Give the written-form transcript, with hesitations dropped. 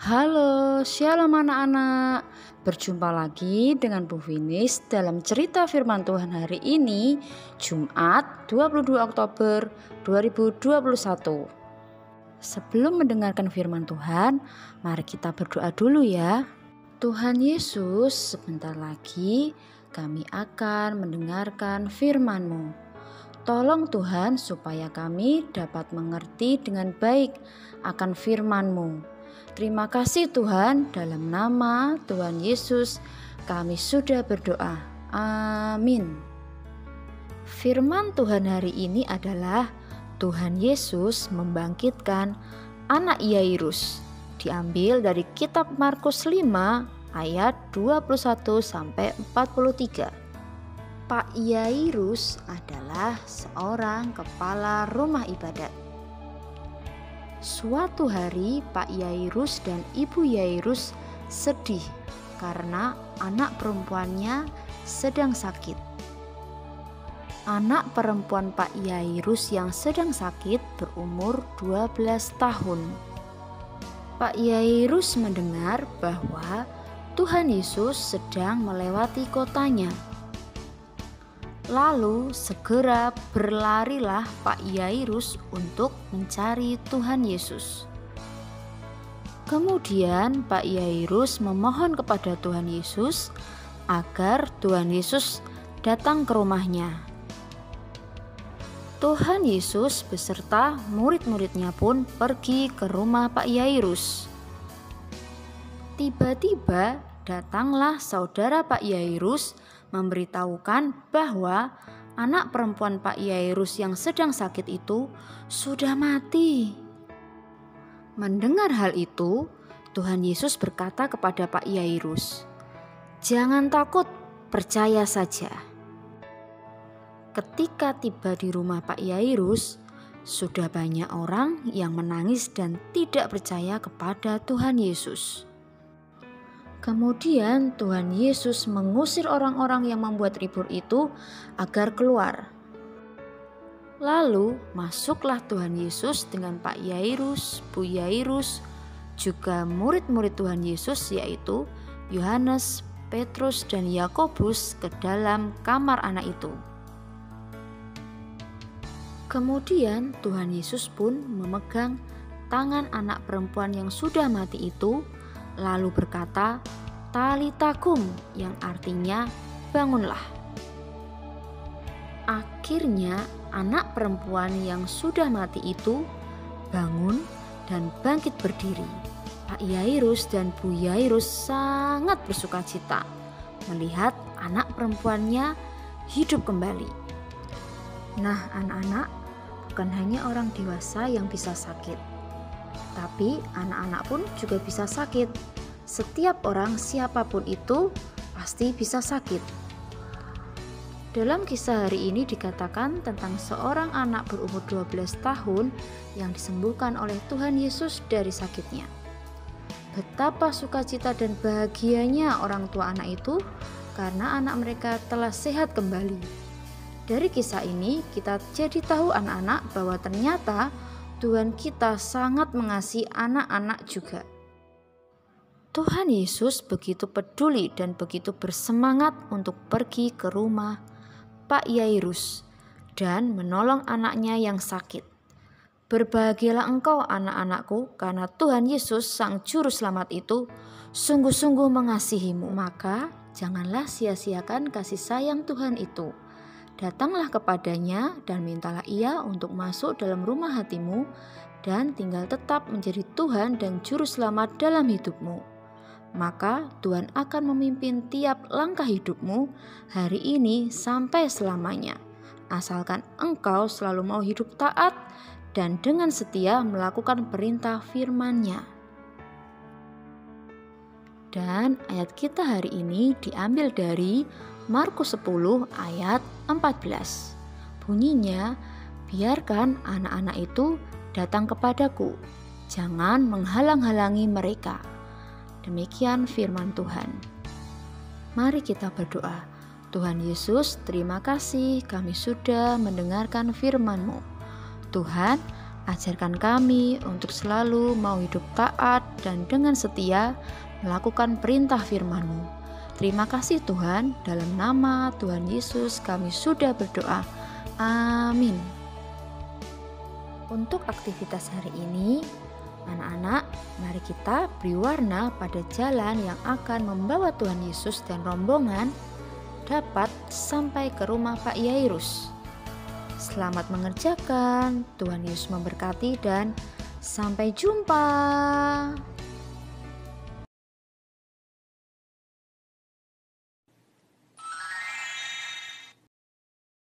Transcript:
Halo, shalom anak-anak. Berjumpa lagi dengan Bu Vinis dalam cerita firman Tuhan hari ini, Jumat 22 Oktober 2021. Sebelum mendengarkan firman Tuhan, mari kita berdoa dulu ya. Tuhan Yesus, sebentar lagi kami akan mendengarkan firman-Mu. Tolong Tuhan supaya kami dapat mengerti dengan baik akan firman-Mu. Terima kasih Tuhan, dalam nama Tuhan Yesus kami sudah berdoa. Amin. Firman Tuhan hari ini adalah Tuhan Yesus membangkitkan anak Yairus. Diambil dari kitab Markus 5 ayat 21 sampai 43. Pak Yairus adalah seorang kepala rumah ibadat. Suatu hari Pak Yairus dan Ibu Yairus sedih karena anak perempuannya sedang sakit. Anak perempuan Pak Yairus yang sedang sakit berumur 12 tahun. Pak Yairus mendengar bahwa Tuhan Yesus sedang melewati kotanya. Lalu segera berlarilah Pak Yairus untuk mencari Tuhan Yesus. Kemudian Pak Yairus memohon kepada Tuhan Yesus agar Tuhan Yesus datang ke rumahnya. Tuhan Yesus beserta murid-muridnya pun pergi ke rumah Pak Yairus. Tiba-tiba datanglah saudara Pak Yairus memberitahukan bahwa anak perempuan Pak Yairus yang sedang sakit itu sudah mati. Mendengar hal itu, Tuhan Yesus berkata kepada Pak Yairus, "Jangan takut, percaya saja." Ketika tiba di rumah Pak Yairus, sudah banyak orang yang menangis dan tidak percaya kepada Tuhan Yesus. Kemudian Tuhan Yesus mengusir orang-orang yang membuat ribut itu agar keluar. Lalu masuklah Tuhan Yesus dengan Pak Yairus, Bu Yairus, juga murid-murid Tuhan Yesus yaitu Yohanes, Petrus, dan Yakobus ke dalam kamar anak itu. Kemudian Tuhan Yesus pun memegang tangan anak perempuan yang sudah mati itu, lalu berkata, "Talita kum," yang artinya bangunlah. Akhirnya anak perempuan yang sudah mati itu bangun dan bangkit berdiri. Pak Yairus dan Bu Yairus sangat bersukacita melihat anak perempuannya hidup kembali. Nah anak-anak, bukan hanya orang dewasa yang bisa sakit, tapi anak-anak pun juga bisa sakit. Setiap orang, siapapun itu, pasti bisa sakit. Dalam kisah hari ini dikatakan tentang seorang anak berumur 12 tahun yang disembuhkan oleh Tuhan Yesus dari sakitnya. Betapa sukacita dan bahagianya orang tua anak itu karena anak mereka telah sehat kembali. Dari kisah ini kita jadi tahu anak-anak bahwa ternyata Tuhan kita sangat mengasihi anak-anak juga. Tuhan Yesus begitu peduli dan begitu bersemangat untuk pergi ke rumah Pak Yairus dan menolong anaknya yang sakit. Berbahagialah engkau anak-anakku, karena Tuhan Yesus Sang Juru Selamat itu sungguh-sungguh mengasihimu. Maka janganlah sia-siakan kasih sayang Tuhan itu. Datanglah kepadanya dan mintalah Ia untuk masuk dalam rumah hatimu dan tinggal tetap menjadi Tuhan dan Juru Selamat dalam hidupmu. Maka Tuhan akan memimpin tiap langkah hidupmu hari ini sampai selamanya. Asalkan engkau selalu mau hidup taat dan dengan setia melakukan perintah firman-Nya. Dan ayat kita hari ini diambil dari Markus 10 ayat 14. Bunyinya, "Biarkan anak-anak itu datang kepadaku, jangan menghalang-halangi mereka." Demikian firman Tuhan. Mari kita berdoa. Tuhan Yesus, terima kasih kami sudah mendengarkan firman-Mu. Tuhan, Ajarkan kami untuk selalu mau hidup taat dan dengan setia melakukan perintah firman-Mu. Terima kasih Tuhan, dalam nama Tuhan Yesus kami sudah berdoa. Amin. Untuk aktivitas hari ini, anak-anak, mari kita beri warna pada jalan yang akan membawa Tuhan Yesus dan rombongan dapat sampai ke rumah Pak Yairus. Selamat mengerjakan, Tuhan Yesus memberkati dan sampai jumpa.